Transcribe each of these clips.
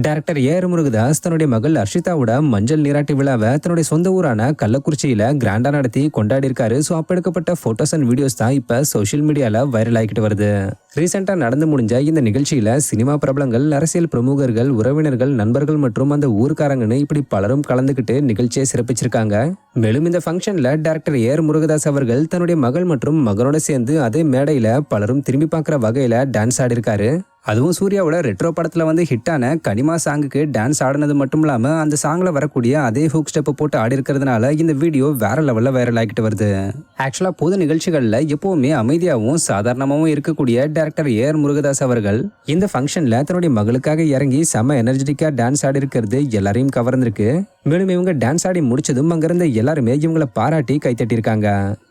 Director AR Murugadoss தன்னுடைய மகள் அர்ஷிதாவோட மஞ்சள் நீராட்டு விழாவை தன்னுடைய சொந்த ஊரான கள்ளக்குறிச்சியில கிராண்டா நடத்தி கொண்டாடி இருக்காரு. ஸோ அப்ப எடுக்கப்பட்ட போட்டோஸ் அண்ட் வீடியோஸ் தான் இப்ப சோசியல் மீடியால வைரல் ஆகிட்டு வருது. ரீசெண்டா நடந்து முடிஞ்ச இந்த நிகழ்ச்சியில சினிமா பிரபலங்கள், அரசியல் பிரமுகர்கள், உறவினர்கள், நண்பர்கள் மற்றும் அந்த ஊர்க்காரங்கன்னு இப்படி பலரும் கலந்துகிட்டு நிகழ்ச்சியை சிறப்பிச்சிருக்காங்க. மேலும் இந்த ஃபங்க்ஷன்ல டைரக்டர் ஏஆர் முருகதாஸ் அவர்கள் தன்னுடைய மகள் மற்றும் மகனோட சேர்ந்து அதே மேடையில பலரும் திரும்பி பார்க்குற வகையில டான்ஸ் ஆடி இருக்காரு. அதுவும் சூர்யாவோட ரெட்ரோ படத்துல வந்து ஹிட்டான கனிமா சாங்குக்கு டான்ஸ் ஆடினது மட்டும் இல்லாம அந்த சாங்ல வரக்கூடிய அதே ஹூக் ஸ்டெப் போட்டு ஆடி இருக்கிறதுனால இந்த வீடியோ வேற லெவல்ல வைரல் ஆகிட்டு வருது. ஆக்சுவலா பொது நிகழ்ச்சிகள்ல எப்பவுமே அமைதியாகவும் சாதாரணமாகவும் இருக்கக்கூடிய டைரக்டர் ஏஆர் முருகதாஸ் அவர்கள் இந்த ஃபங்க்ஷன்ல தன்னுடைய மகளுக்காக இறங்கி செம எனர்ஜெட்டிக்கா டான்ஸ் ஆடி இருக்கிறது எல்லாரையும் கவர்ந்திருக்கு. மேலும் இவங்க டான்ஸ் ஆடி முடிச்சதும் அங்கிருந்த எல்லாருமே இவங்களை பாராட்டி கைத்தட்டியிருக்காங்க.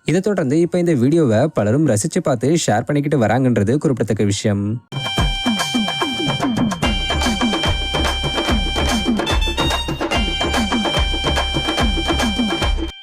இதை தொடர்ந்து இப்ப இந்த வீடியோவை பலரும் ரசிச்சு பார்த்து ஷேர் பண்ணிக்கிட்டு வராங்கன்றது குறிப்பிடத்தக்க விஷயம்.